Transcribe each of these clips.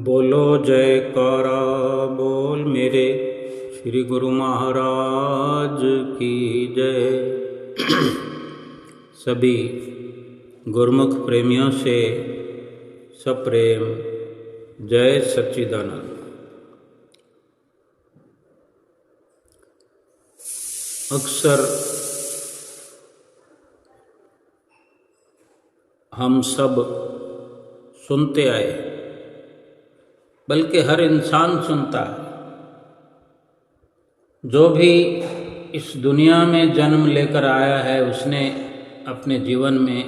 बोलो जयकारा बोल मेरे श्री गुरु महाराज की जय। सभी गुरुमुख प्रेमियों से सप्रेम जय सच्चिदानंद। अक्सर हम सब सुनते आए, बल्कि हर इंसान सुनता है। जो भी इस दुनिया में जन्म लेकर आया है उसने अपने जीवन में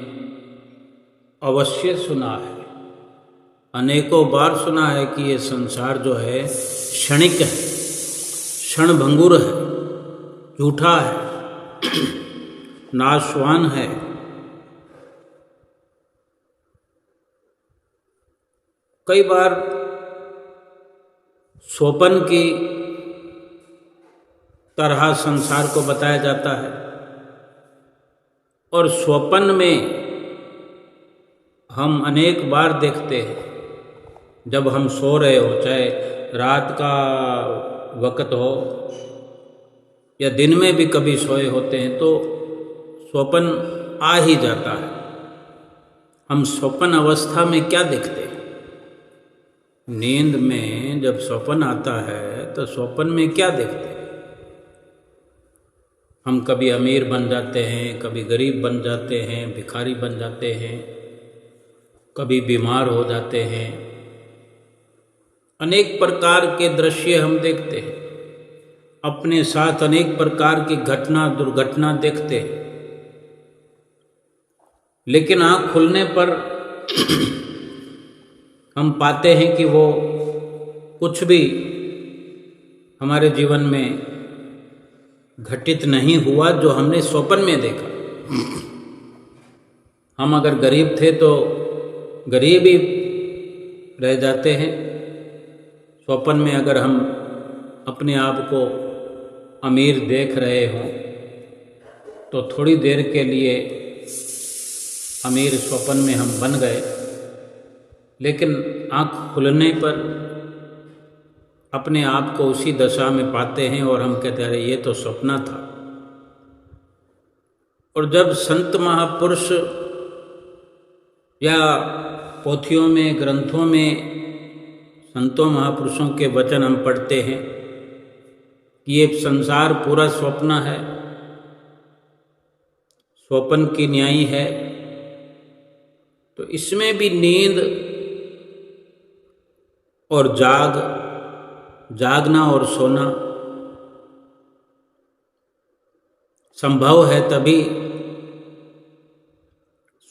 अवश्य सुना है, अनेकों बार सुना है कि ये संसार जो है क्षणिक है, क्षणभंगुर है, झूठा है, नाशवान है। कई बार स्वप्न की तरह संसार को बताया जाता है और स्वप्न में हम अनेक बार देखते हैं। जब हम सो रहे हो, चाहे रात का वक़्त हो या दिन में भी कभी सोए होते हैं, तो स्वप्न आ ही जाता है। हम स्वप्न अवस्था में क्या देखते हैं? नींद में जब स्वप्न आता है तो स्वप्न में क्या देखते हैं? हम कभी अमीर बन जाते हैं, कभी गरीब बन जाते हैं, भिखारी बन जाते हैं, कभी बीमार हो जाते हैं। अनेक प्रकार के दृश्य हम देखते हैं, अपने साथ अनेक प्रकार की घटना दुर्घटना देखते हैं। लेकिन आँख खुलने पर हम पाते हैं कि वो कुछ भी हमारे जीवन में घटित नहीं हुआ जो हमने स्वप्न में देखा। हम अगर गरीब थे तो गरीब ही रह जाते हैं। स्वप्न में अगर हम अपने आप को अमीर देख रहे हों तो थोड़ी देर के लिए अमीर स्वप्न में हम बन गए, लेकिन आँख खुलने पर अपने आप को उसी दशा में पाते हैं और हम कहते हैं अरे ये तो सपना था। और जब संत महापुरुष या पोथियों में, ग्रंथों में संतों महापुरुषों के वचन हम पढ़ते हैं कि ये संसार पूरा स्वप्न है, स्वप्न की न्यायी है, तो इसमें भी नींद और जागना और सोना संभव है। तभी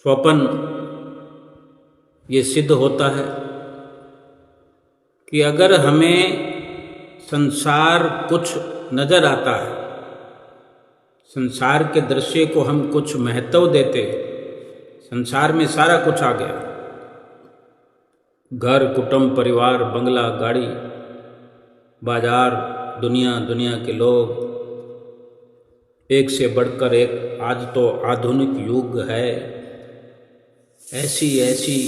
स्वप्न ये सिद्ध होता है कि अगर हमें संसार कुछ नजर आता है, संसार के दृश्य को हम कुछ महत्व देते, संसार में सारा कुछ आ गया, घर, कुटुंब, परिवार, बंगला, गाड़ी, बाजार, दुनिया के लोग, एक से बढ़कर एक। आज तो आधुनिक युग है, ऐसी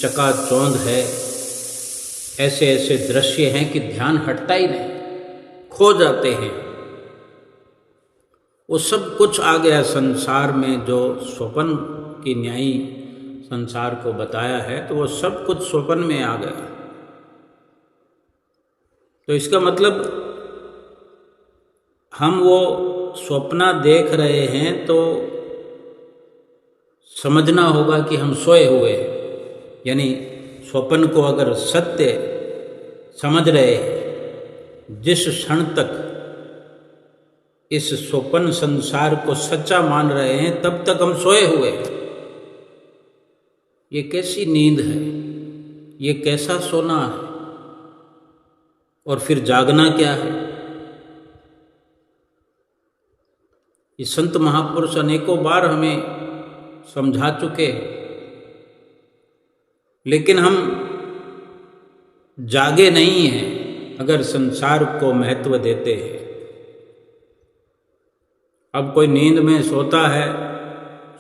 चकाचौंध है, ऐसे दृश्य हैं कि ध्यान हटता ही नहीं, खो जाते हैं। वो सब कुछ आ गया संसार में जो स्वप्न की न्यायी संसार को बताया है, तो वो सब कुछ स्वप्न में आ गया। तो इसका मतलब हम वो स्वप्न देख रहे हैं तो समझना होगा कि हम सोए हुए हैं। यानी स्वप्न को अगर सत्य समझ रहे हैं, जिस क्षण तक इस स्वप्न संसार को सच्चा मान रहे हैं, तब तक हम सोए हुए हैं। ये कैसी नींद है, ये कैसा सोना है? और फिर जागना क्या है? ये संत महापुरुष अनेकों बार हमें समझा चुके हैं, लेकिन हम जागे नहीं हैं अगर संसार को महत्व देते हैं। अब कोई नींद में सोता है,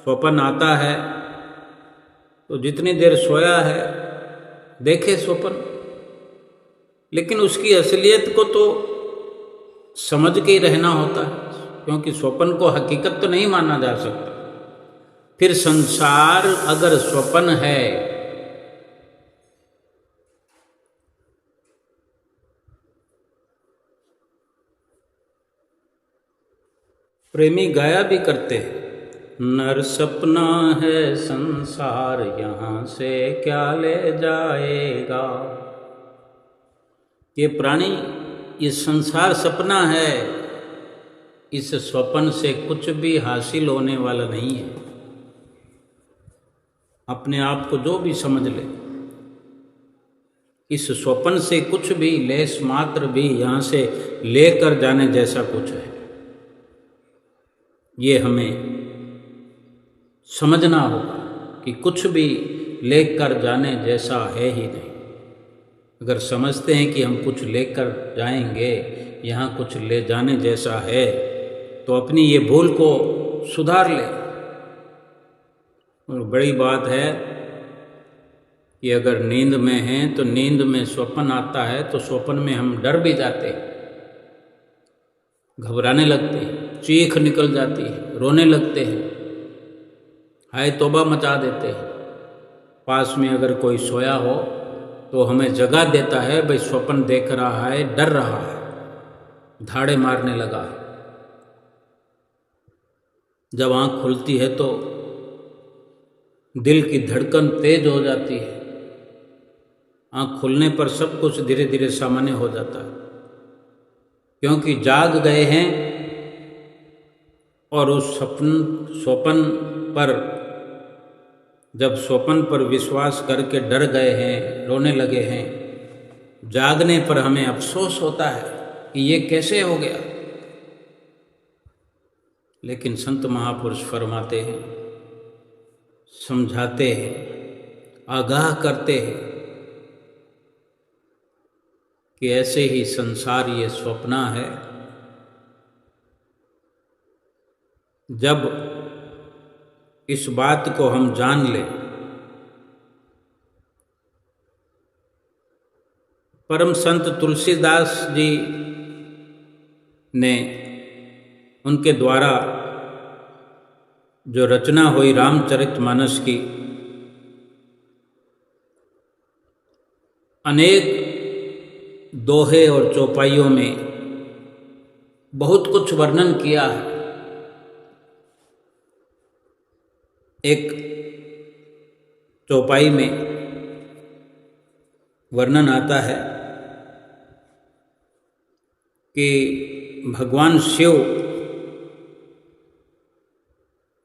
स्वप्न आता है, तो जितनी देर सोया है देखे स्वप्न, लेकिन उसकी असलियत को तो समझ के ही रहना होता है, क्योंकि स्वप्न को हकीकत तो नहीं माना जा सकता। फिर संसार अगर स्वप्न है प्रेमी गाया भी करते हैं, नर सपना है संसार यहाँ से क्या ले जाएगा। ये प्राणी, ये संसार सपना है, इस स्वप्न से कुछ भी हासिल होने वाला नहीं है। अपने आप को जो भी समझ ले, इस स्वप्न से कुछ भी लेस मात्र भी यहाँ से लेकर जाने जैसा कुछ है, ये हमें समझना होगा कि कुछ भी लेकर जाने जैसा है ही नहीं। अगर समझते हैं कि हम कुछ लेकर जाएंगे, यहाँ कुछ ले जाने जैसा है, तो अपनी ये भूल को सुधार ले। और बड़ी बात है कि अगर नींद में हैं तो नींद में स्वप्न आता है तो स्वप्न में हम डर भी जाते हैं, घबराने लगते हैं, चीख निकल जाती है, रोने लगते हैं, हाय तौबा मचा देते हैं। पास में अगर कोई सोया हो तो हमें जगा देता है, भाई स्वप्न देख रहा है, डर रहा है, धाड़े मारने लगा है। जब आँख खुलती है तो दिल की धड़कन तेज हो जाती है। आँख खुलने पर सब कुछ धीरे धीरे सामान्य हो जाता है, क्योंकि जाग गए हैं और उस स्वप्न पर, जब स्वप्न पर विश्वास करके डर गए हैं, रोने लगे हैं, जागने पर हमें अफसोस होता है कि ये कैसे हो गया। लेकिन संत महापुरुष फरमाते हैं, समझाते हैं, आगाह करते हैं कि ऐसे ही संसार ये स्वप्न है। जब इस बात को हम जान लें, परम संत तुलसीदास जी ने, उनके द्वारा जो रचना हुई रामचरितमानस की, अनेक दोहे और चौपाइयों में बहुत कुछ वर्णन किया है। एक चौपाई में वर्णन आता है कि भगवान शिव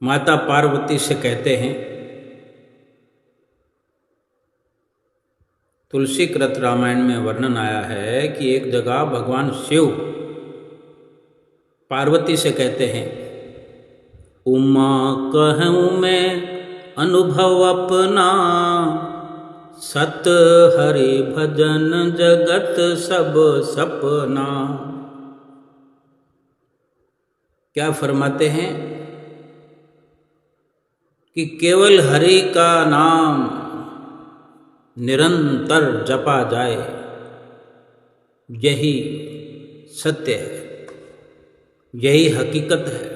माता पार्वती से कहते हैं, तुलसी कृत रामायण में वर्णन आया है कि एक जगह भगवान शिव पार्वती से कहते हैं, उमा कहूँ मैं अनुभव अपना, सत हरि भजन जगत सब सपना। क्या फरमाते हैं कि केवल हरि का नाम निरंतर जपा जाए, यही सत्य है, यही हकीकत है।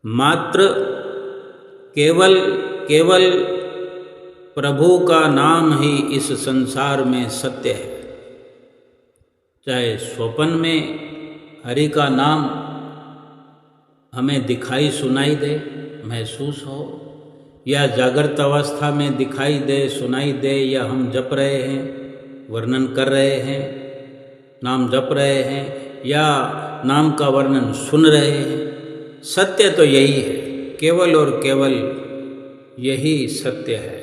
मात्र केवल प्रभु का नाम ही इस संसार में सत्य है। चाहे स्वप्न में हरि का नाम हमें दिखाई सुनाई दे, महसूस हो, या जागृत अवस्था में दिखाई दे, सुनाई दे, या हम जप रहे हैं, वर्णन कर रहे हैं, नाम जप रहे हैं, या नाम का वर्णन सुन रहे हैं, सत्य तो यही है, केवल और केवल यही सत्य है।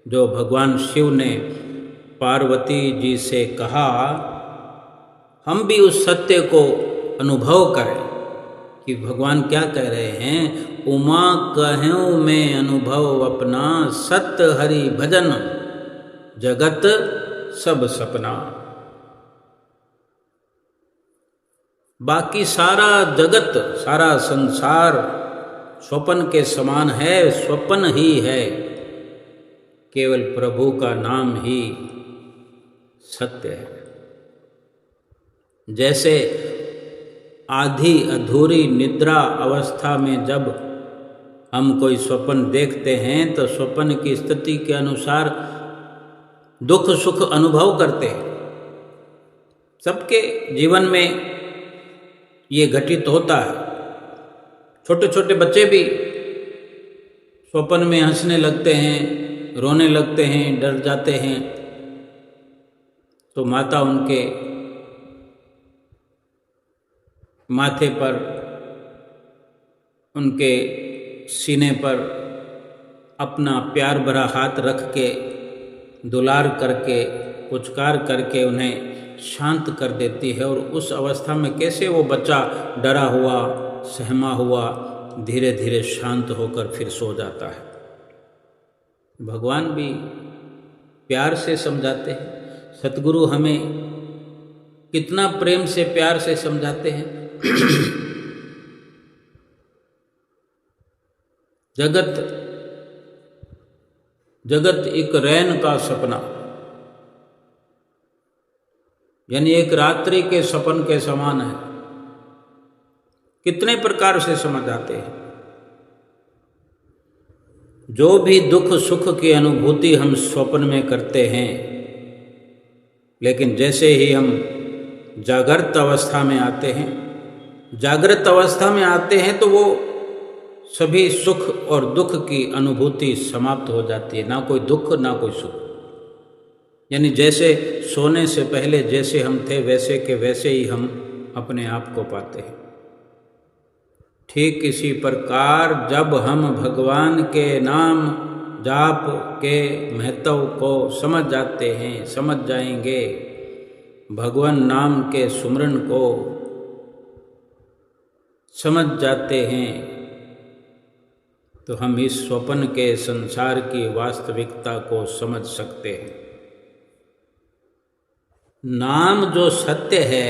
जो भगवान शिव ने पार्वती जी से कहा, हम भी उस सत्य को अनुभव करें कि भगवान क्या कह रहे हैं, उमा कहूँ मैं अनुभव अपना, सत हरि भजन जगत सब सपना। बाकी सारा जगत, सारा संसार स्वप्न के समान है, स्वप्न ही है। केवल प्रभु का नाम ही सत्य है। जैसे आधी अधूरी निद्रा अवस्था में जब हम कोई स्वप्न देखते हैं तो स्वप्न की स्थिति के अनुसार दुख सुख अनुभव करते हैं। सबके जीवन में ये घटित होता है। छोटे छोटे बच्चे भी स्वप्न में हंसने लगते हैं, रोने लगते हैं, डर जाते हैं, तो माता उनके माथे पर, उनके सीने पर अपना प्यार भरा हाथ रख के, दुलार करके, पुचकार करके उन्हें शांत कर देती है। और उस अवस्था में कैसे वो बच्चा डरा हुआ, सहमा हुआ धीरे धीरे शांत होकर फिर सो जाता है। भगवान भी प्यार से समझाते हैं। सतगुरु हमें कितना प्रेम से, प्यार से समझाते हैं। जगत एक रैन का सपना, यानी एक रात्रि के सपन के समान है। कितने प्रकार से समझ आते हैं। जो भी दुख सुख की अनुभूति हम स्वप्न में करते हैं, लेकिन जैसे ही हम जागृत अवस्था में आते हैं, जागृत अवस्था में आते हैं तो वो सभी सुख और दुख की अनुभूति समाप्त हो जाती है। ना कोई दुख ना कोई सुख। यानी जैसे सोने से पहले जैसे हम थे वैसे के वैसे ही हम अपने आप को पाते हैं। ठीक इसी प्रकार जब हम भगवान के नाम जाप के महत्व को समझ जाते हैं, समझ जाएंगे, भगवान नाम के सुमरन को समझ जाते हैं, तो हम इस स्वप्न के संसार की वास्तविकता को समझ सकते हैं। नाम जो सत्य है,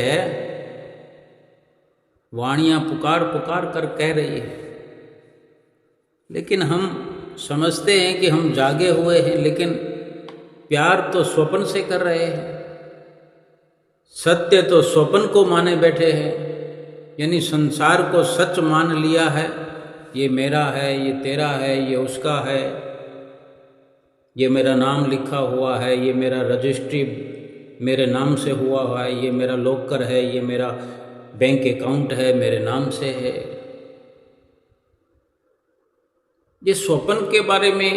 वाणियाँ पुकार पुकार कर कह रही है, लेकिन हम समझते हैं कि हम जागे हुए हैं, लेकिन प्यार तो स्वप्न से कर रहे हैं। सत्य तो स्वप्न को माने बैठे हैं, यानी संसार को सच मान लिया है। ये मेरा है, ये तेरा है, ये उसका है, ये मेरा नाम लिखा हुआ है, ये मेरा रजिस्ट्री मेरे नाम से हुआ है, ये मेरा लॉकर है, ये मेरा बैंक अकाउंट है, मेरे नाम से है। ये स्वप्न के बारे में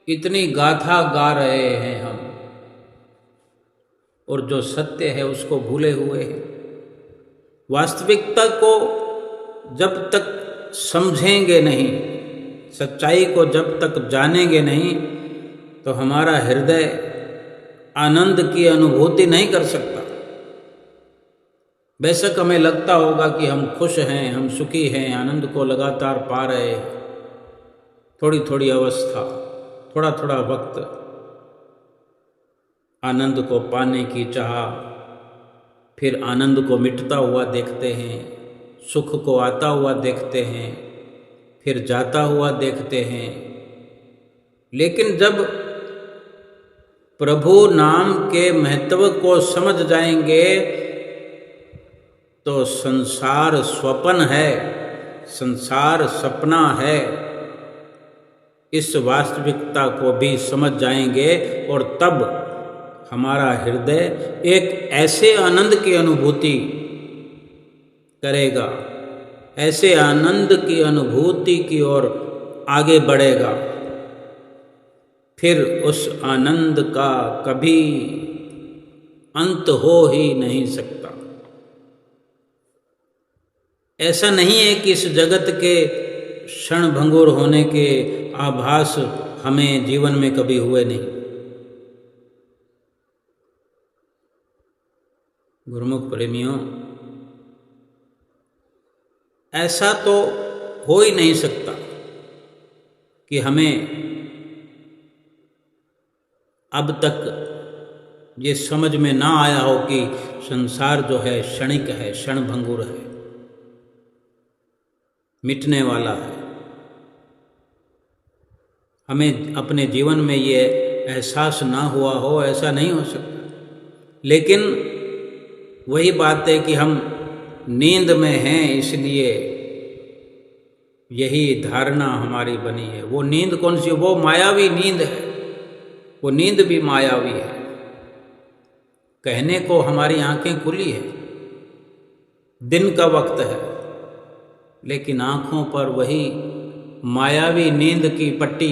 इतनी गाथा गा रहे हैं हम, और जो सत्य है उसको भूले हुए हैं। वास्तविकता को जब तक समझेंगे नहीं, सच्चाई को जब तक जानेंगे नहीं, तो हमारा हृदय आनंद की अनुभूति नहीं कर सकता। बेशक हमें लगता होगा कि हम खुश हैं, हम सुखी हैं, आनंद को लगातार पा रहे हैं, थोड़ी थोड़ी अवस्था, थोड़ा थोड़ा वक्त आनंद को पाने की चाह, फिर आनंद को मिटता हुआ देखते हैं, सुख को आता हुआ देखते हैं, फिर जाता हुआ देखते हैं। लेकिन जब प्रभु नाम के महत्व को समझ जाएंगे तो संसार स्वप्न है, संसार सपना है, इस वास्तविकता को भी समझ जाएंगे। और तब हमारा हृदय एक ऐसे आनंद की अनुभूति करेगा, ऐसे आनंद की अनुभूति की ओर आगे बढ़ेगा, फिर उस आनंद का कभी अंत हो ही नहीं सकता। ऐसा नहीं है कि इस जगत के क्षण भंगुर होने के आभास हमें जीवन में कभी हुए नहीं। गुरुमुख प्रेमियों, ऐसा तो हो ही नहीं सकता कि हमें अब तक ये समझ में ना आया हो कि संसार जो है क्षणिक है, क्षणभंगुर है, मिटने वाला है। हमें अपने जीवन में ये एहसास ना हुआ हो, ऐसा नहीं हो सकता। लेकिन वही बात है कि हम नींद में हैं, इसलिए यही धारणा हमारी बनी है। वो नींद कौन सी? वो मायावी नींद है, वो नींद भी मायावी है। कहने को हमारी आंखें खुली है, दिन का वक्त है, लेकिन आंखों पर वही मायावी नींद की पट्टी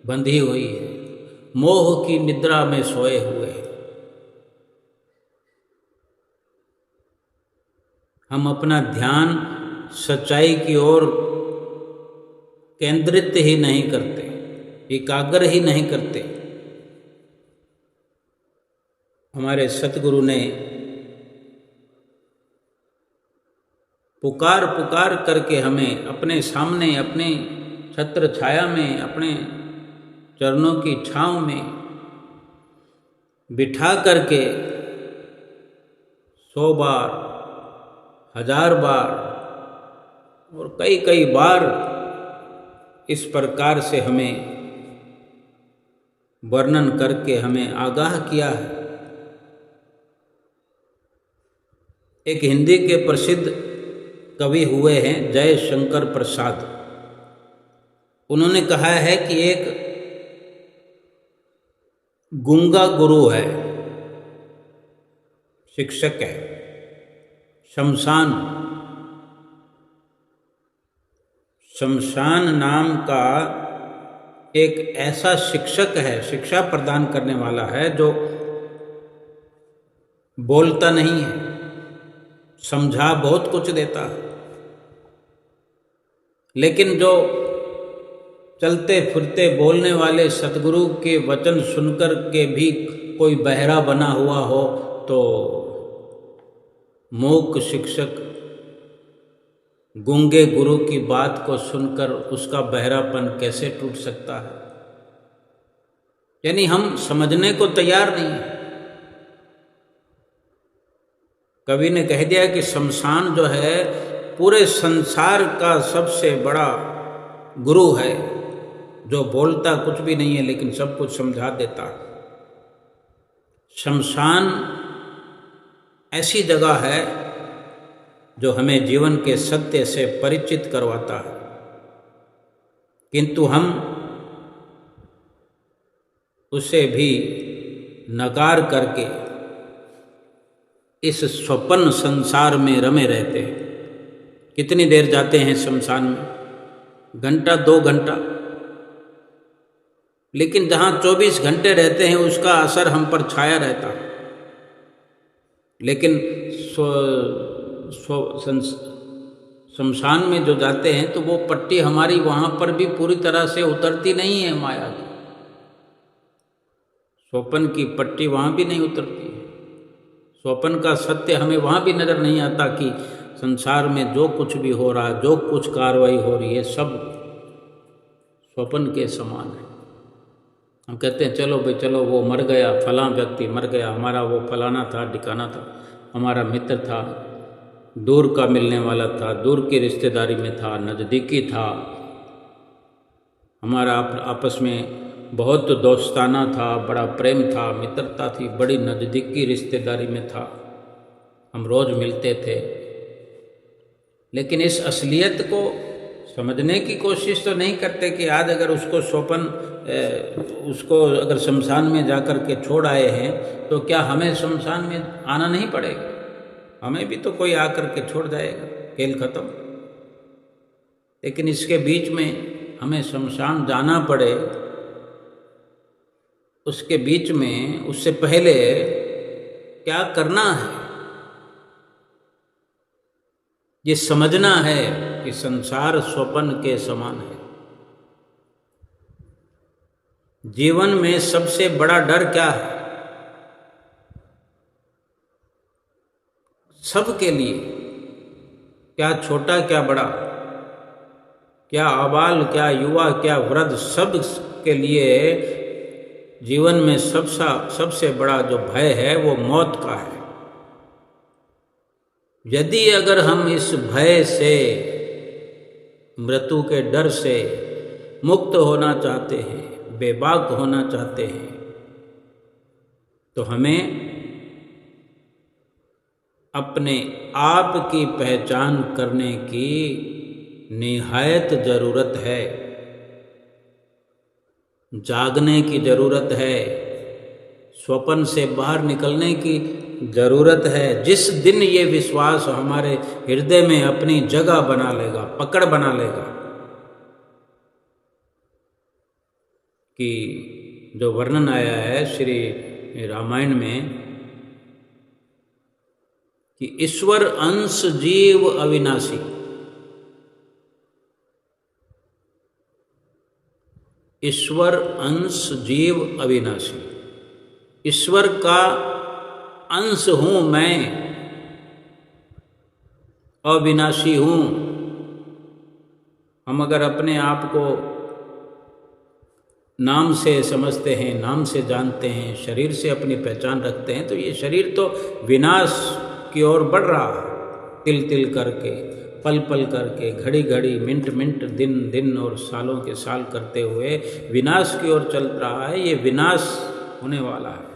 बंधी हुई है, मोह की निद्रा में सोए हुए हैं। हम अपना ध्यान सच्चाई की ओर केंद्रित ही नहीं करते, एकाग्र ही नहीं करते। हमारे सतगुरु ने पुकार पुकार करके हमें अपने सामने, अपने छत्र छाया में, अपने चरणों की छांव में बिठा करके 100 बार, 1000 बार और कई कई बार इस प्रकार से हमें वर्णन करके हमें आगाह किया है। एक हिंदी के प्रसिद्ध कवि हुए हैं जय शंकर प्रसाद। उन्होंने कहा है कि एक गूंगा गुरु है, शिक्षक है, शमशान नाम का एक ऐसा शिक्षक है, शिक्षा प्रदान करने वाला है, जो बोलता नहीं है, समझा बहुत कुछ देता है, लेकिन जो चलते फिरते बोलने वाले सतगुरु के वचन सुनकर के भी कोई बहरा बना हुआ हो, तो मूक शिक्षक गूंगे गुरु की बात को सुनकर उसका बहरापन कैसे टूट सकता है? यानी हम समझने को तैयार नहीं है। कवि ने कह दिया कि शमशान जो है पूरे संसार का सबसे बड़ा गुरु है, जो बोलता कुछ भी नहीं है लेकिन सब कुछ समझा देता है। शमशान ऐसी जगह है जो हमें जीवन के सत्य से परिचित करवाता है, किंतु हम उसे भी नकार करके इस स्वप्न संसार में रमे रहते हैं। कितनी देर जाते हैं शमशान में? घंटा 2 घंटा, लेकिन जहाँ 24 घंटे रहते हैं उसका असर हम पर छाया रहता है। लेकिन शमशान में जो जाते हैं तो वो पट्टी हमारी वहाँ पर भी पूरी तरह से उतरती नहीं है, माया की स्वप्न की पट्टी वहाँ भी नहीं उतरती है। स्वप्न का सत्य हमें वहाँ भी नज़र नहीं आता कि संसार में जो कुछ भी हो रहा है, जो कुछ कार्रवाई हो रही है, सब स्वप्न के समान है। हम कहते हैं चलो भाई चलो, वो मर गया, फलां व्यक्ति मर गया, हमारा वो फलाना था, ठिकाना था, हमारा मित्र था, दूर का मिलने वाला था, दूर की रिश्तेदारी में था, नज़दीकी था, हमारा आपस में बहुत दोस्ताना था, बड़ा प्रेम था, मित्रता थी, बड़ी नज़दीकी रिश्तेदारी में था, हम रोज़ मिलते थे। लेकिन इस असलियत को समझने की कोशिश तो नहीं करते कि आज अगर उसको अगर शमशान में जाकर के छोड़ आए हैं तो क्या हमें शमशान में आना नहीं पड़ेगा? हमें भी तो कोई आकर के छोड़ जाएगा, खेल खत्म। लेकिन इसके बीच में हमें शमशान जाना पड़े, उसके बीच में उससे पहले क्या करना है, ये समझना है कि संसार स्वप्न के समान है। जीवन में सबसे बड़ा डर क्या है? सबके लिए, क्या छोटा क्या बड़ा, क्या आबाल क्या युवा क्या वृद्ध, सब के लिए जीवन में सबसे बड़ा जो भय है वो मौत का है। यदि अगर हम इस भय से, मृत्यु के डर से मुक्त होना चाहते हैं, बेबाक होना चाहते हैं, तो हमें अपने आप की पहचान करने की निहायत ज़रूरत है, जागने की ज़रूरत है, स्वप्न से बाहर निकलने की ज़रूरत है। जिस दिन ये विश्वास हमारे हृदय में अपनी जगह बना लेगा, पकड़ बना लेगा कि जो वर्णन आया है श्री रामायण में कि ईश्वर अंश जीव अविनाशी, ईश्वर अंश जीव अविनाशी, ईश्वर का अंश हूँ मैं, अविनाशी हूँ। हम अगर अपने आप को नाम से समझते हैं, नाम से जानते हैं, शरीर से अपनी पहचान रखते हैं, तो ये शरीर तो विनाश की ओर बढ़ रहा है, तिल तिल करके, पल पल करके, घड़ी घड़ी, मिनट मिनट, दिन दिन और सालों के साल करते हुए विनाश की ओर चल रहा है। ये विनाश होने वाला है,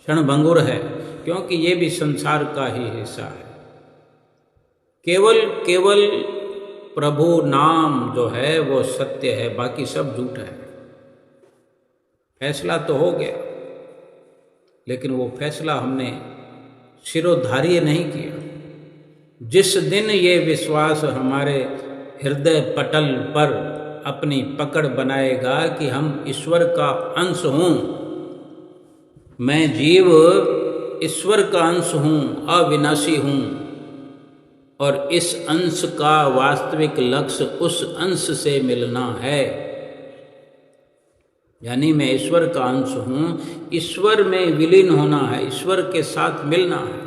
क्षणभंगुर है, क्योंकि ये भी संसार का ही हिस्सा है। केवल केवल प्रभु नाम जो है वो सत्य है, बाकी सब झूठ है। फैसला तो हो गया, लेकिन वो फैसला हमने शिरोधार्य नहीं किया। जिस दिन ये विश्वास हमारे हृदय पटल पर अपनी पकड़ बनाएगा कि हम ईश्वर का अंश हूँ, मैं जीव ईश्वर का अंश हूँ, अविनाशी हूँ, और इस अंश का वास्तविक लक्ष्य उस अंश से मिलना है, यानी मैं ईश्वर का अंश हूँ, ईश्वर में विलीन होना है, ईश्वर के साथ मिलना है।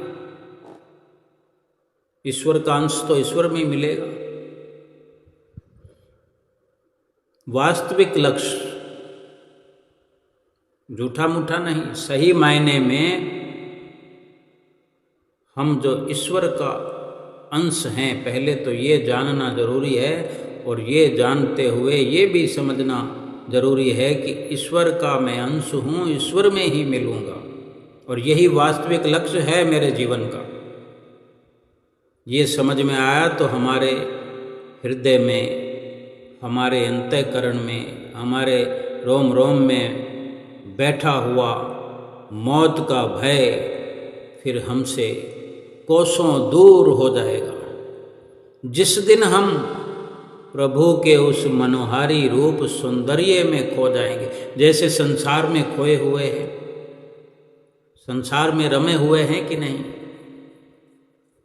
ईश्वर का अंश तो ईश्वर में मिलेगा। वास्तविक लक्ष्य झूठा मूठा नहीं, सही मायने में हम जो ईश्वर का अंश हैं, पहले तो ये जानना जरूरी है, और ये जानते हुए ये भी समझना जरूरी है कि ईश्वर का मैं अंश हूँ, ईश्वर में ही मिलूँगा, और यही वास्तविक लक्ष्य है मेरे जीवन का। ये समझ में आया तो हमारे हृदय में, हमारे अंतःकरण में, हमारे रोम रोम में बैठा हुआ मौत का भय फिर हमसे कोसों दूर हो जाएगा। जिस दिन हम प्रभु के उस मनोहारी रूप सौंदर्य में खो जाएंगे, जैसे संसार में खोए हुए हैं, संसार में रमे हुए हैं कि नहीं,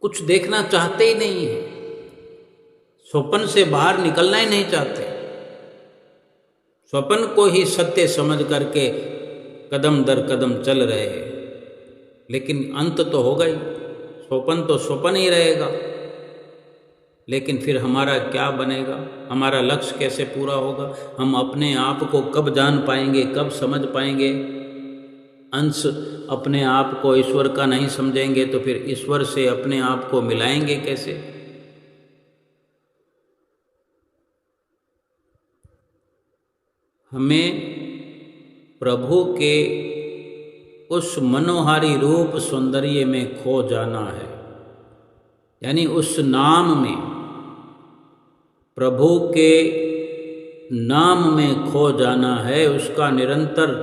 कुछ देखना चाहते ही नहीं है, स्वप्न से बाहर निकलना ही नहीं चाहते, स्वप्न को ही सत्य समझ करके कदम दर कदम चल रहे हैं, लेकिन अंत तो होगा ही, स्वप्न तो स्वप्न ही रहेगा। लेकिन फिर हमारा क्या बनेगा, हमारा लक्ष्य कैसे पूरा होगा, हम अपने आप को कब जान पाएंगे, कब समझ पाएंगे। अंश अपने आप को ईश्वर का नहीं समझेंगे तो फिर ईश्वर से अपने आप को मिलाएंगे कैसे। हमें प्रभु के उस मनोहारी रूप सौंदर्य में खो जाना है, यानी उस नाम में, प्रभु के नाम में खो जाना है, उसका निरंतर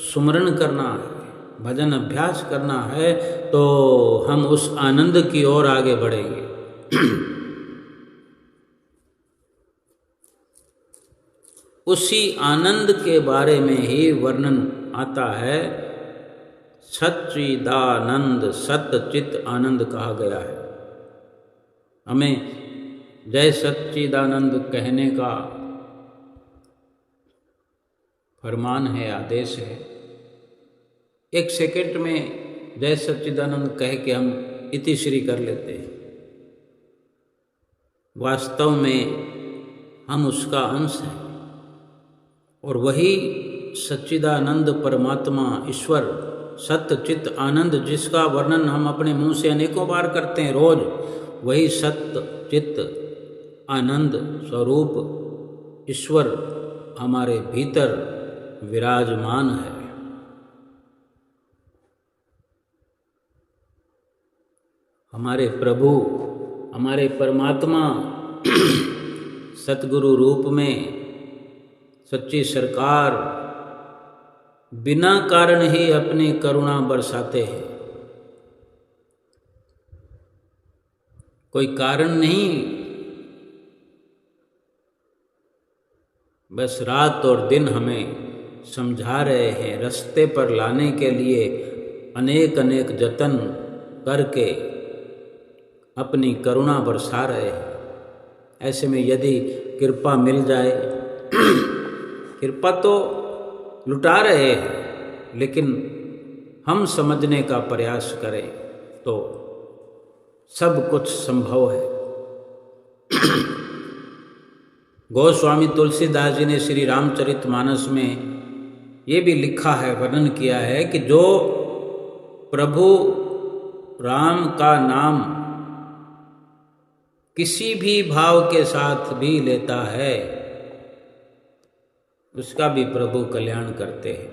सुमरण करना है, भजन अभ्यास करना है, तो हम उस आनंद की ओर आगे बढ़ेंगे। उसी आनंद के बारे में ही वर्णन आता है, सच्चिदानंद, सत्चित आनंद कहा गया है। हमें जय सच्चिदानंद कहने का फरमान है, आदेश है। एक सेकंड में जय सच्चिदानंद कह के हम इतिश्री कर लेते हैं, वास्तव में हम उसका अंश हैं, और वही सच्चिदानंद परमात्मा ईश्वर सत्य चित्त आनंद, जिसका वर्णन हम अपने मुंह से अनेकों बार करते हैं रोज, वही सत्य चित्त आनंद स्वरूप ईश्वर हमारे भीतर विराजमान है। हमारे प्रभु, हमारे परमात्मा सतगुरु रूप में सच्ची सरकार बिना कारण ही अपनी करुणा बरसाते हैं। कोई कारण नहीं, बस रात और दिन हमें समझा रहे हैं, रास्ते पर लाने के लिए अनेक अनेक जतन करके अपनी करुणा बरसा रहे हैं। ऐसे में यदि कृपा मिल जाए, कृपा तो लुटा रहे हैं, लेकिन हम समझने का प्रयास करें तो सब कुछ संभव है। गोस्वामी तुलसीदास जी ने श्री रामचरितमानस में ये भी लिखा है, वर्णन किया है कि जो प्रभु राम का नाम किसी भी भाव के साथ भी लेता है, उसका भी प्रभु कल्याण करते हैं।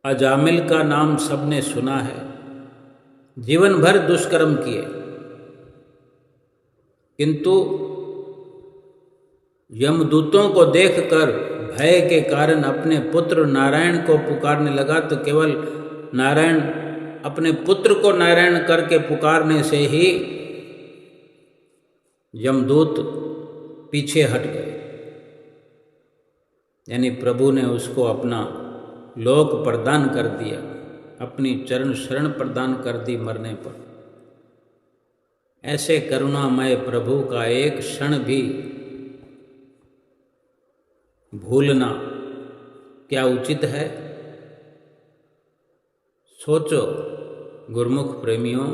अजामिल का नाम सबने सुना है, जीवन भर दुष्कर्म किए, किंतु यमदूतों को देखकर भय के कारण अपने पुत्र नारायण को पुकारने लगा, तो केवल नारायण, अपने पुत्र को नारायण करके पुकारने से ही यमदूत पीछे हट गए। यानी प्रभु ने उसको अपना लोक प्रदान कर दिया, अपनी चरण शरण प्रदान कर दी मरने पर। ऐसे करुणामय प्रभु का एक क्षण भी भूलना क्या उचित है? सोचो गुरुमुख प्रेमियों,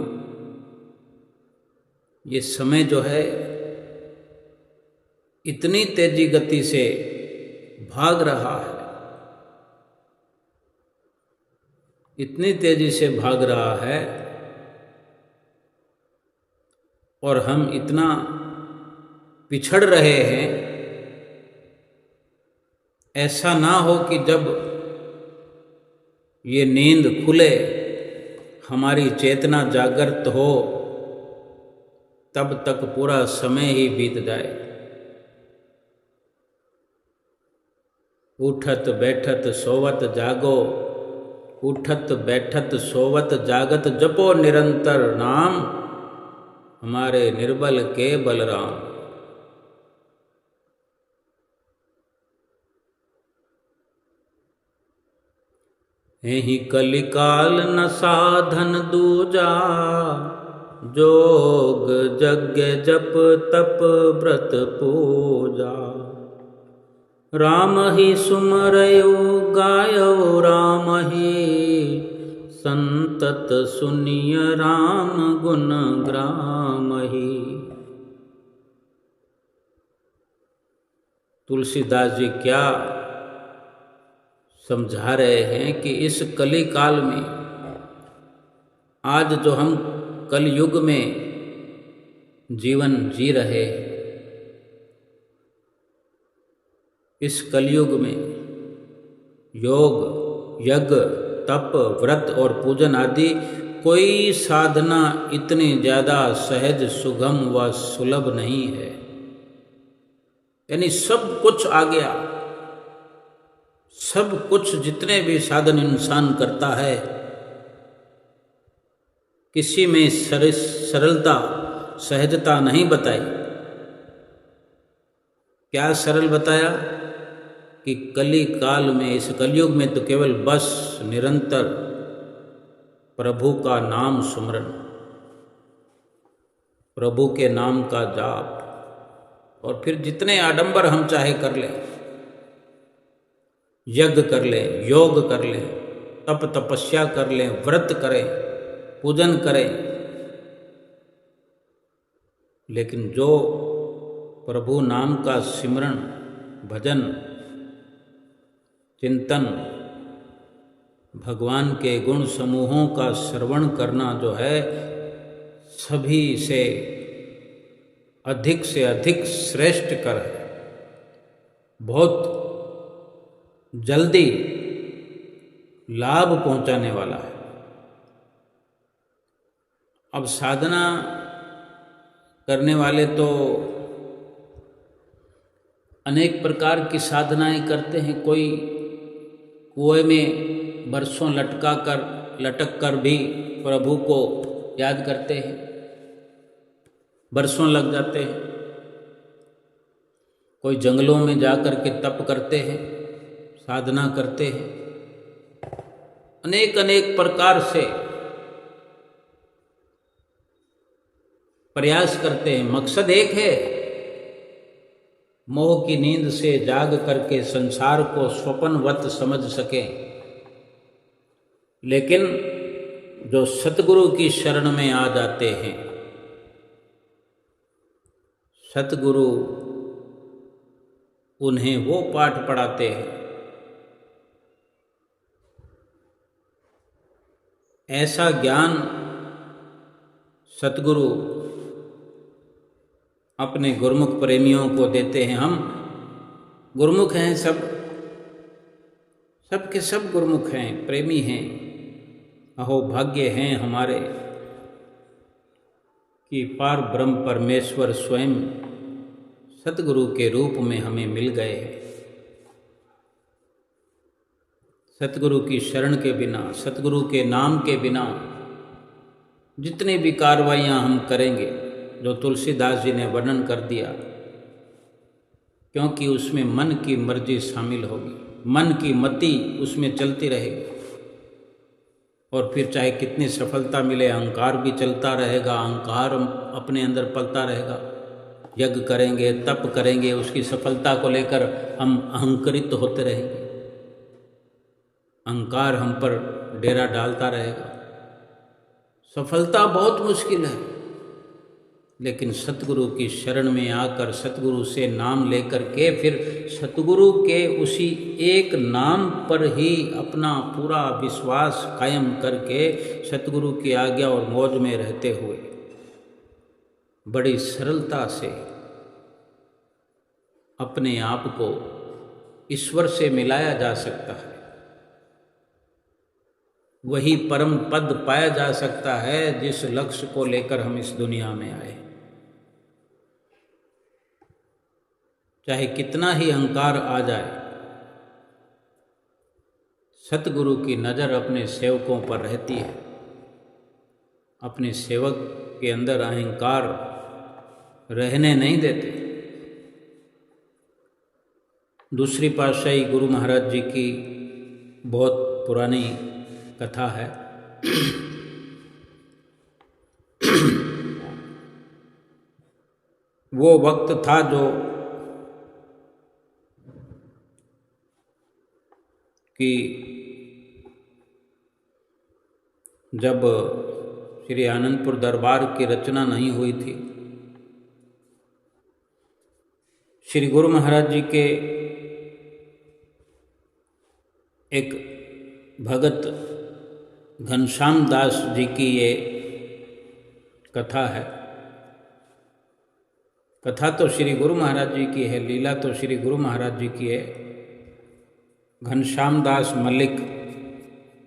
ये समय जो है इतनी तेजी गति से भाग रहा है, इतनी तेजी से भाग रहा है, और हम इतना पिछड़ रहे हैं। ऐसा ना हो कि जब ये नींद खुले, हमारी चेतना जागृत हो, तब तक पूरा समय ही बीत जाए। उठत बैठत सोवत जागो, उठत बैठत सोवत जागत, जपो निरंतर नाम, हमारे निर्बल के बलराम। एहि कलिकाल न साधन दूजा, जोग यज्ञ जप तप व्रत पूजा। राम ही सुमरयो गायो राम ही, संतत सुनिय राम गुण ग्राम ही। तुलसीदास जी क्या समझा रहे हैं कि इस कली काल में, आज जो हम कलयुग में जीवन जी रहे हैं, इस कलयुग में योग, यज्ञ, तप, व्रत और पूजन आदि कोई साधना इतनी ज़्यादा सहज, सुगम व सुलभ नहीं है। यानी सब कुछ आ गया, सब कुछ, जितने भी साधन इंसान करता है, किसी में सरलता, सहजता नहीं बताई। क्या सरल बताया कि कली काल में, इस कलयुग में तो केवल बस निरंतर प्रभु का नाम सुमरन, प्रभु के नाम का जाप, और फिर जितने आडंबर हम चाहे कर लें, यज्ञ कर लें, योग कर लें, तप तपस्या कर लें, व्रत करें, पूजन करें, लेकिन जो प्रभु नाम का सिमरण, भजन, चिंतन, भगवान के गुण समूहों का श्रवण करना जो है, सभी से अधिक श्रेष्ठ कर है। बहुत जल्दी लाभ पहुंचाने वाला है। अब साधना करने वाले तो अनेक प्रकार की साधनाएं करते हैं। कोई कुएं में बरसों लटक कर भी प्रभु को याद करते हैं, बरसों लग जाते हैं। कोई जंगलों में जाकर के तप करते हैं, साधना करते हैं, अनेक अनेक प्रकार से प्रयास करते हैं। मकसद एक है, मोह की नींद से जाग करके संसार को स्वप्नवत समझ सकें। लेकिन जो सतगुरु की शरण में आ जाते हैं, सतगुरु उन्हें वो पाठ पढ़ाते हैं, ऐसा ज्ञान सतगुरु अपने गुरुमुख प्रेमियों को देते हैं। हम गुरुमुख हैं, सब के सब गुरुमुख हैं, प्रेमी हैं। अहो भाग्य हैं हमारे कि पार ब्रह्म परमेश्वर स्वयं सतगुरु के रूप में हमें मिल गए हैं। सतगुरु की शरण के बिना, सतगुरु के नाम के बिना जितनी भी कार्रवाइयाँ हम करेंगे, जो तुलसीदास जी ने वर्णन कर दिया, क्योंकि उसमें मन की मर्जी शामिल होगी, मन की मति उसमें चलती रहेगी। और फिर चाहे कितनी सफलता मिले, अहंकार भी चलता रहेगा, अहंकार अपने अंदर पलता रहेगा। यज्ञ करेंगे, तप करेंगे, उसकी सफलता को लेकर हम अहंकृत होते रहेंगे, अहंकार हम पर डेरा डालता रहेगा। सफलता बहुत मुश्किल है, लेकिन सतगुरु की शरण में आकर सतगुरु से नाम लेकर के फिर सतगुरु के उसी एक नाम पर ही अपना पूरा विश्वास कायम करके सतगुरु की आज्ञा और मौज में रहते हुए बड़ी सरलता से अपने आप को ईश्वर से मिलाया जा सकता है। वही परम पद पाया जा सकता है जिस लक्ष्य को लेकर हम इस दुनिया में आए। चाहे कितना ही अहंकार आ जाए, सतगुरु की नज़र अपने सेवकों पर रहती है। अपने सेवक के अंदर अहंकार रहने नहीं देते। दूसरी पातशाही गुरु महाराज जी की बहुत पुरानी कथा है। वो वक्त था जो कि जब श्री आनंदपुर दरबार की रचना नहीं हुई थी। श्री गुरु महाराज जी के एक भगत घनश्याम दास जी की ये कथा है। कथा तो श्री गुरु महाराज जी की है, लीला तो श्री गुरु महाराज जी की है। घनश्याम दास मल्लिक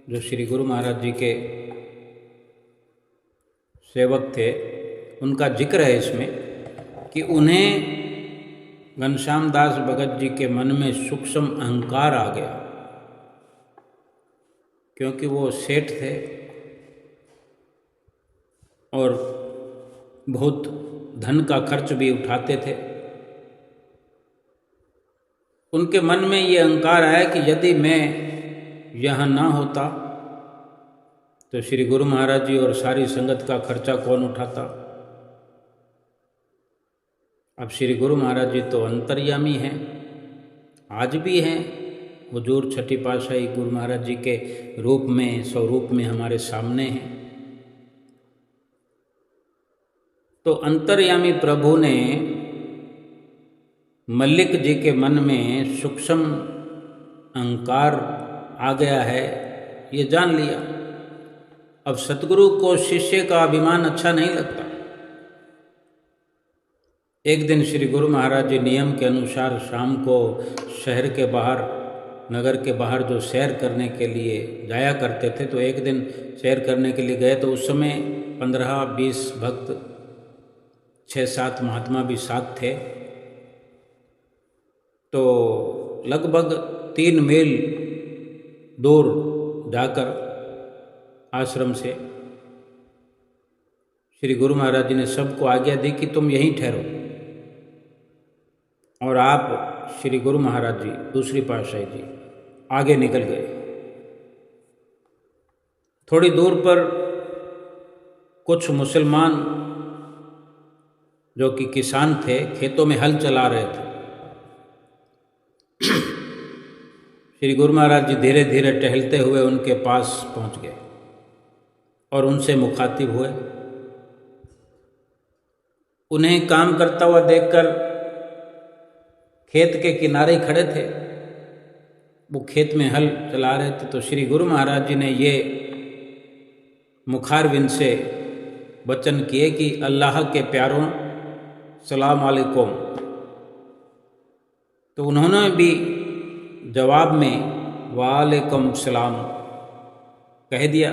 जो श्री गुरु महाराज जी के सेवक थे, उनका जिक्र है इसमें कि उन्हें घनश्याम दास भगत जी के मन में सूक्ष्म अहंकार आ गया, क्योंकि वो सेठ थे और बहुत धन का खर्च भी उठाते थे। उनके मन में ये अहंकार आया कि यदि मैं यहाँ ना होता तो श्री गुरु महाराज जी और सारी संगत का खर्चा कौन उठाता। अब श्री गुरु महाराज जी तो अंतर्यामी हैं, आज भी हैं। हुजूर छठी पातशाही गुरु महाराज जी के रूप में, स्वरूप में हमारे सामने हैं। तो अंतर्यामी प्रभु ने मल्लिक जी के मन में सूक्ष्म अहंकार आ गया है, ये जान लिया। अब सतगुरु को शिष्य का अभिमान अच्छा नहीं लगता। एक दिन श्री गुरु महाराज जी नियम के अनुसार शाम को शहर के बाहर, नगर के बाहर जो सैर करने के लिए जाया करते थे, तो एक दिन सैर करने के लिए गए तो उस समय 15-20 भक्त, 6-7 महात्मा भी साथ थे। तो लगभग 3 मील दूर जाकर आश्रम से श्री गुरु महाराज जी ने सबको आज्ञा दी कि तुम यहीं ठहरो, और आप श्री गुरु महाराज जी दूसरी पातशाही जी आगे निकल गए। थोड़ी दूर पर कुछ मुसलमान जो कि किसान थे, खेतों में हल चला रहे थे। श्री गुरु महाराज जी धीरे धीरे टहलते हुए उनके पास पहुंच गए और उनसे मुखातिब हुए। उन्हें काम करता हुआ देखकर खेत के किनारे खड़े थे, वो खेत में हल चला रहे थे। तो श्री गुरु महाराज जी ने ये मुखारविंद से वचन किए कि अल्लाह के प्यारों, सलाम अलैकुम। तो उन्होंने भी जवाब में वालेकुम सलाम कह दिया,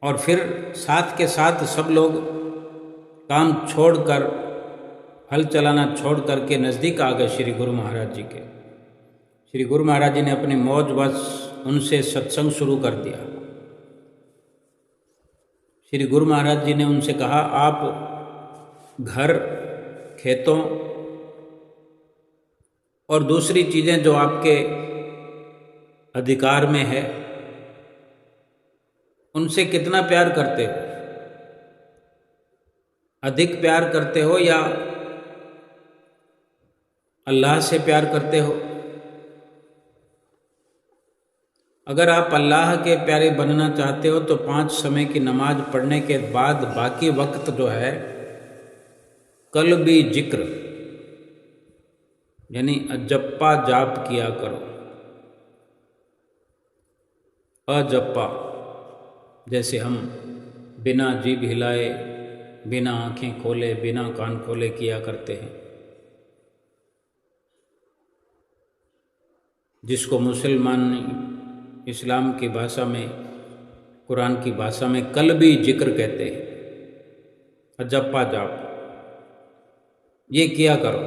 और फिर साथ के साथ सब लोग काम छोड़कर, हल चलाना छोड़ करके नज़दीक आ गए श्री गुरु महाराज जी के। श्री गुरु महाराज जी ने अपनी मौज बस उनसे सत्संग शुरू कर दिया। श्री गुरु महाराज जी ने उनसे कहा, आप घर, खेतों और दूसरी चीज़ें जो आपके अधिकार में है, उनसे कितना प्यार करते हो? अधिक प्यार करते हो या अल्लाह से प्यार करते हो? अगर आप अल्लाह के प्यारे बनना चाहते हो तो 5 समय की नमाज पढ़ने के बाद बाकी वक्त जो है कल्बी जिक्र यानी अजप्पा जाप किया करो। अजप्पा जैसे हम बिना जीभ हिलाए, बिना आंखें खोले, बिना कान खोले किया करते हैं, जिसको मुसलमान इस्लाम की भाषा में, कुरान की भाषा में कल्बी जिक्र कहते हैं। अजप्पा जाप ये किया करो।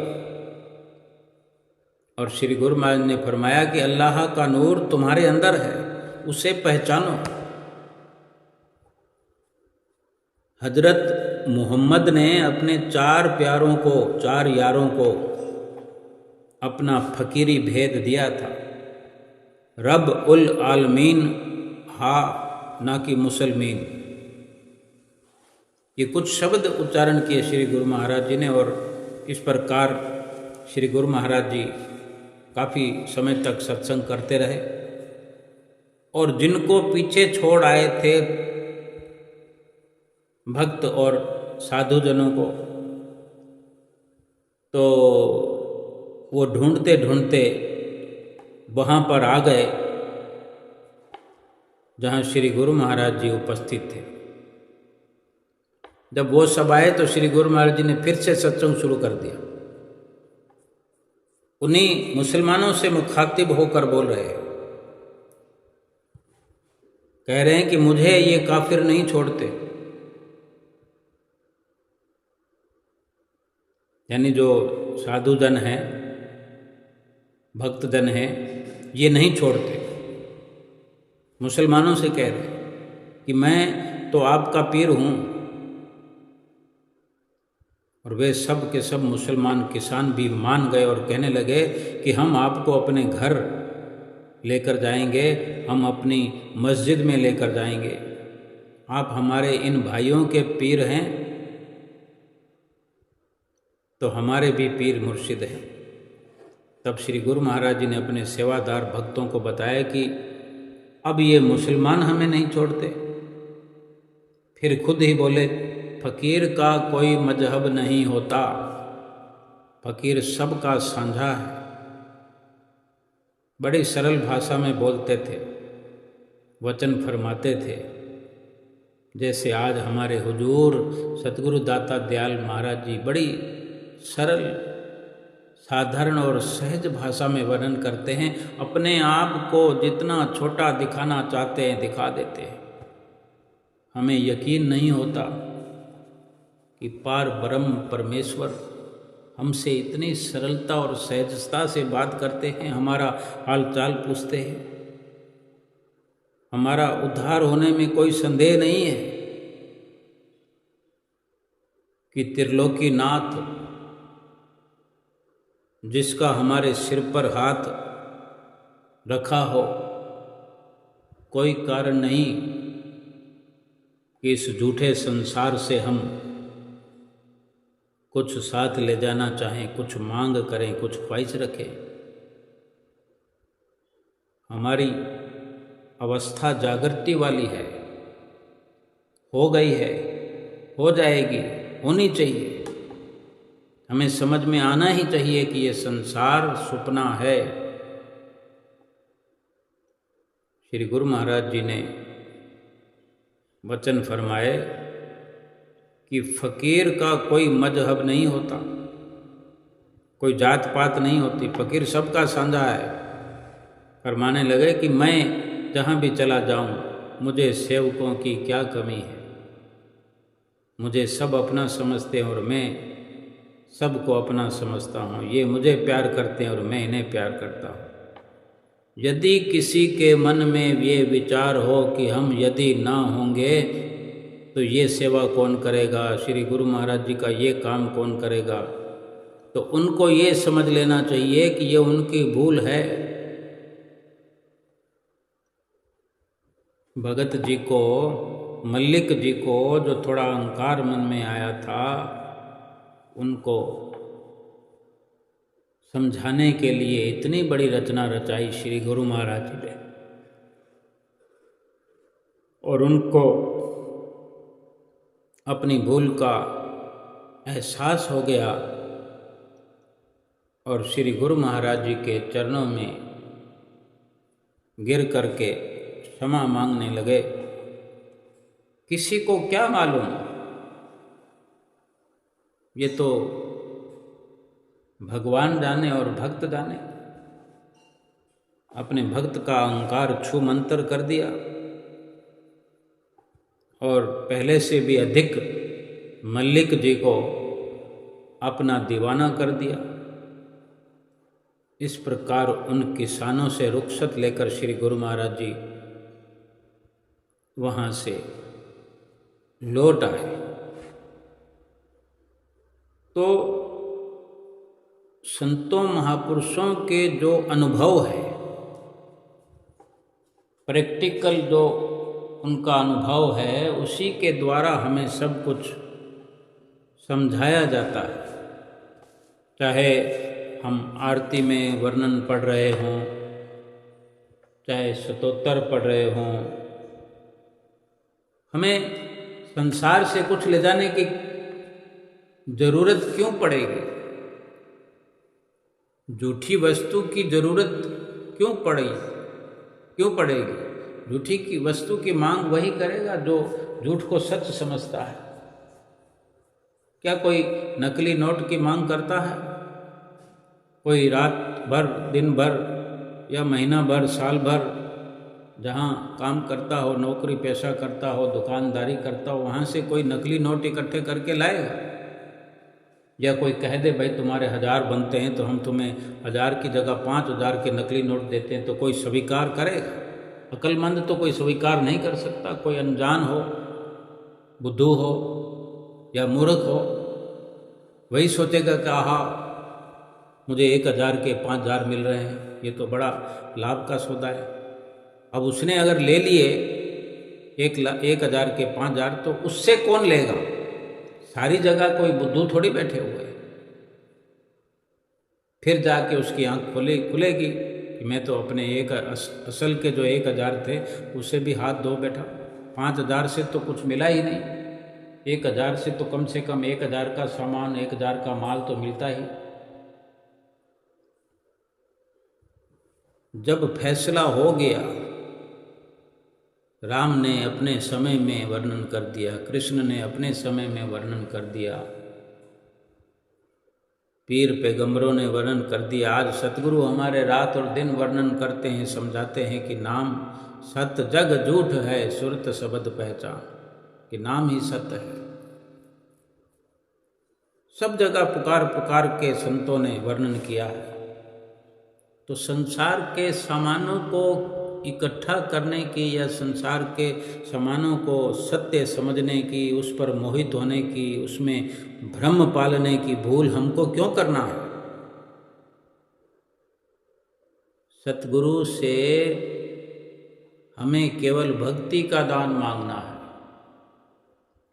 और श्री गुरु महाराज ने फरमाया कि अल्लाह का नूर तुम्हारे अंदर है, उसे पहचानो। हजरत मोहम्मद ने अपने 4 प्यारों को, 4 यारों को अपना फकीरी भेद दिया था। रब उल आलमीन हा, ना कि मुसलमीन। ये कुछ शब्द उच्चारण किए श्री गुरु महाराज जी ने, और इस प्रकार श्री गुरु महाराज जी काफ़ी समय तक सत्संग करते रहे। और जिनको पीछे छोड़ आए थे भक्त और साधुजनों को, तो वो ढूंढते ढूंढते वहाँ पर आ गए जहाँ श्री गुरु महाराज जी उपस्थित थे। जब वो सब आए तो श्री गुरु महाराज जी ने फिर से सत्संग शुरू कर दिया। उन्हीं मुसलमानों से मुखातिब होकर बोल रहे हैं, कह रहे हैं कि मुझे ये काफिर नहीं छोड़ते, यानी जो साधुजन हैं, भक्तजन हैं, ये नहीं छोड़ते। मुसलमानों से कह रहे कि मैं तो आपका पीर हूँ। और वे सब के सब मुसलमान किसान भी मान गए और कहने लगे कि हम आपको अपने घर लेकर जाएंगे, हम अपनी मस्जिद में लेकर जाएंगे, आप हमारे इन भाइयों के पीर हैं तो हमारे भी पीर मुर्शिद हैं। तब श्री गुरु महाराज जी ने अपने सेवादार भक्तों को बताया कि अब ये मुसलमान हमें नहीं छोड़ते। फिर खुद ही बोले, फ़कीर का कोई मजहब नहीं होता, फ़कीर सबका साझा है। बड़ी सरल भाषा में बोलते थे, वचन फरमाते थे। जैसे आज हमारे हुजूर सतगुरु दाता दयाल महाराज जी बड़ी सरल, साधारण और सहज भाषा में वर्णन करते हैं। अपने आप को जितना छोटा दिखाना चाहते हैं दिखा देते हैं। हमें यकीन नहीं होता कि पार ब्रह्म परमेश्वर हमसे इतनी सरलता और सहजता से बात करते हैं, हमारा हाल चाल पूछते हैं। हमारा उद्धार होने में कोई संदेह नहीं है कि त्रिलोकीनाथ जिसका हमारे सिर पर हाथ रखा हो, कोई कारण नहीं कि इस झूठे संसार से हम कुछ साथ ले जाना चाहें, कुछ मांग करें, कुछ ख्वाहिश रखें। हमारी अवस्था जागृति वाली है, हो गई है, हो जाएगी, होनी चाहिए। हमें समझ में आना ही चाहिए कि ये संसार सपना है। श्री गुरु महाराज जी ने वचन फरमाए कि फ़कीर का कोई मजहब नहीं होता, कोई जात पात नहीं होती, फ़कीर सबका साझा है। फरमाने लगे कि मैं जहाँ भी चला जाऊँ, मुझे सेवकों की क्या कमी है। मुझे सब अपना समझते हैं और मैं सबको अपना समझता हूँ। ये मुझे प्यार करते हैं और मैं इन्हें प्यार करता हूँ। यदि किसी के मन में ये विचार हो कि हम यदि ना होंगे तो ये सेवा कौन करेगा, श्री गुरु महाराज जी का ये काम कौन करेगा, तो उनको ये समझ लेना चाहिए कि ये उनकी भूल है। भगत जी को, मल्लिक जी को जो थोड़ा अहंकार मन में आया था, उनको समझाने के लिए इतनी बड़ी रचना रचाई श्री गुरु महाराज जी ने, और उनको अपनी भूल का एहसास हो गया और श्री गुरु महाराज जी के चरणों में गिर करके क्षमा मांगने लगे। किसी को क्या मालूम, ये तो भगवान जाने और भक्त जाने। अपने भक्त का अहंकार छू मंतर कर दिया और पहले से भी अधिक मल्लिक जी को अपना दीवाना कर दिया। इस प्रकार उन किसानों से रुखसत लेकर श्री गुरु महाराज जी वहाँ से लौट आए। तो संतों महापुरुषों के जो अनुभव है, प्रैक्टिकल जो उनका अनुभव है, उसी के द्वारा हमें सब कुछ समझाया जाता है। चाहे हम आरती में वर्णन पढ़ रहे हों, चाहे स्तोत्र पढ़ रहे हों, हमें संसार से कुछ ले जाने की जरूरत क्यों पड़ेगी? झूठी वस्तु की जरूरत क्यों पड़ेगी? झूठी की वस्तु की मांग वही करेगा जो झूठ को सच समझता है। क्या कोई नकली नोट की मांग करता है? कोई रात भर, दिन भर या महीना भर, साल भर जहाँ काम करता हो, नौकरी पेशा करता हो, दुकानदारी करता हो, वहाँ से कोई नकली नोट इकट्ठे करके लाएगा? या कोई कह दे भाई तुम्हारे 1000 बनते हैं तो हम तुम्हें 1000 की जगह 5000 के नकली नोट देते हैं, तो कोई स्वीकार करेगा? अक्लमंद तो कोई स्वीकार नहीं कर सकता। कोई अनजान हो, बुद्धू हो या मूर्ख हो, वही सोचेगा कि आहा मुझे 1000 के 5000 मिल रहे हैं, ये तो बड़ा लाभ का सौदा है। अब उसने अगर ले लिए 1000 के 5000, तो उससे कौन लेगा? सारी जगह कोई बुद्धू थोड़ी बैठे हुए हैं। फिर जाके उसकी आंख खुलेगी कि मैं तो अपने असल के जो 1000 थे उससे भी हाथ धो बैठा, 5000 से तो कुछ मिला ही नहीं। 1000 से तो कम से कम 1000 का सामान, 1000 का माल तो मिलता ही। जब फैसला हो गया, राम ने अपने समय में वर्णन कर दिया, कृष्ण ने अपने समय में वर्णन कर दिया, पीर पैगंबरों ने वर्णन कर दिया। आज सतगुरु हमारे रात और दिन वर्णन करते हैं, समझाते हैं कि नाम सत जग झूठ है, सुरत शब्द पहचान। कि नाम ही सत्य है। सब जगह पुकार पुकार के संतों ने वर्णन किया है। तो संसार के सामानों को इकट्ठा करने की या संसार के सामानों को सत्य समझने की, उस पर मोहित होने की, उसमें भ्रम पालने की भूल हमको क्यों करना है? सतगुरु से हमें केवल भक्ति का दान मांगना है।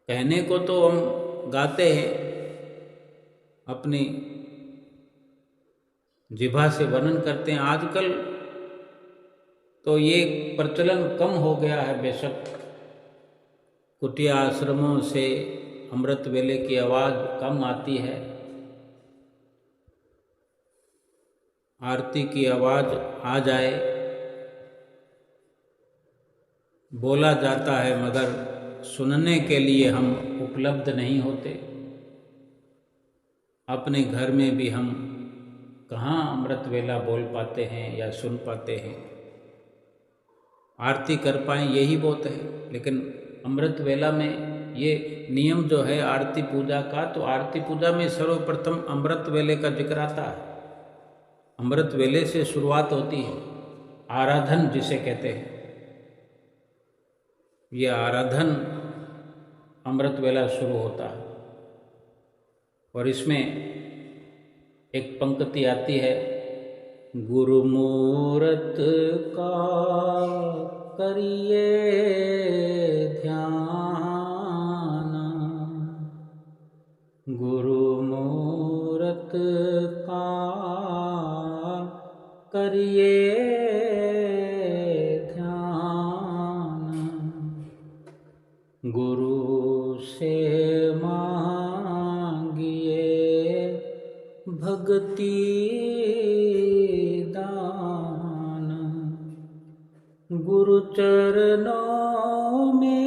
कहने को तो हम गाते हैं, अपनी जिह्वा से वर्णन करते हैं। आजकल तो ये प्रचलन कम हो गया है बेशक, कुटिया आश्रमों से अमृत वेले की आवाज़ कम आती है, आरती की आवाज़ आ जाए बोला जाता है, मगर सुनने के लिए हम उपलब्ध नहीं होते। अपने घर में भी हम कहाँ अमृत वेला बोल पाते हैं या सुन पाते हैं। आरती कर पाएँ यही बहुत है, लेकिन अमृत वेला में ये नियम जो है आरती पूजा का, तो आरती पूजा में सर्वप्रथम अमृत वेले का जिक्र आता है। अमृत वेले से शुरुआत होती है, आराधन जिसे कहते हैं। ये आराधन अमृत वेला शुरू होता है और इसमें एक पंक्ति आती है, गुरुमूरत का करिए ध्यान, गुरुमूरत का करिए ध्यान, गुरु से मांगिए भक्ति दान, गुरु चरणों में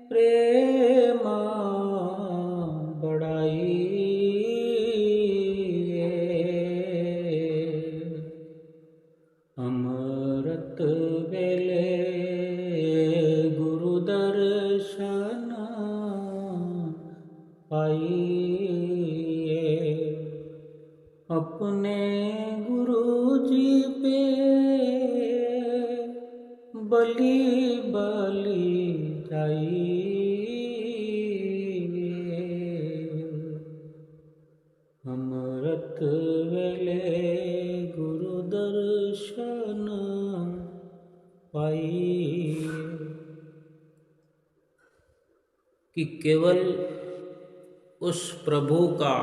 प्रेम बढ़ाइए, अमृत वेले गुरु दर्शन पाइए, अपने गुरु जी पे बलि बलि जाइए, अमृत वेले गुरु दर्शन पाइए। कि केवल उस प्रभु का,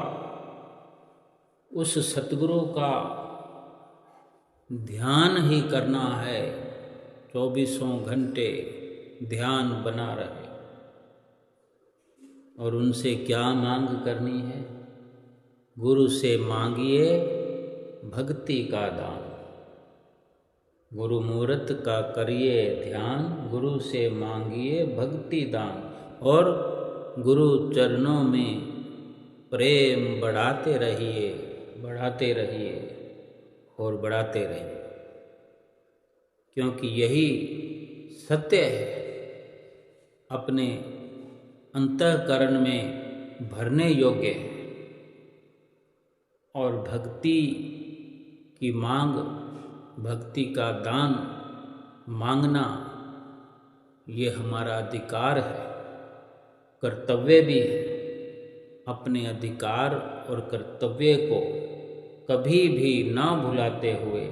उस सतगुरु का ध्यान ही करना है, 24 घंटे ध्यान बना रहे। और उनसे क्या मांग करनी है? गुरु से मांगिए भक्ति का दान, गुरु मूरत का करिए ध्यान, गुरु से मांगिए भक्ति दान, और गुरु चरणों में प्रेम बढ़ाते रहिए, बढ़ाते रहिए और बढ़ाते रहिए, क्योंकि यही सत्य है। अपने अंतःकरण में भरने योग्य है। और भक्ति की मांग, भक्ति का दान मांगना, ये हमारा अधिकार है, कर्तव्य भी है। अपने अधिकार और कर्तव्य को कभी भी ना भुलाते हुए,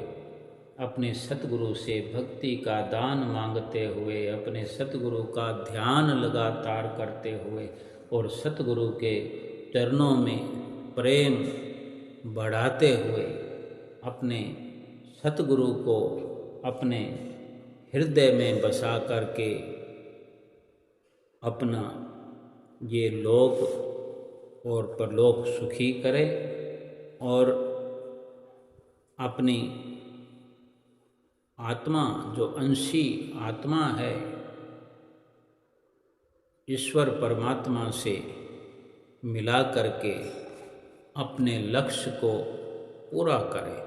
अपने सतगुरु से भक्ति का दान मांगते हुए, अपने सतगुरु का ध्यान लगातार करते हुए और सतगुरु के चरणों में प्रेम बढ़ाते हुए, अपने सतगुरु को अपने हृदय में बसा करके अपना ये लोक और परलोक सुखी करे, और अपनी आत्मा जो अंशी आत्मा है ईश्वर परमात्मा से मिला करके अपने लक्ष्य को पूरा करे।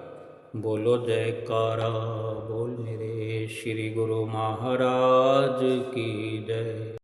बोलो जयकारा बोल मेरे श्री गुरु महाराज की जय।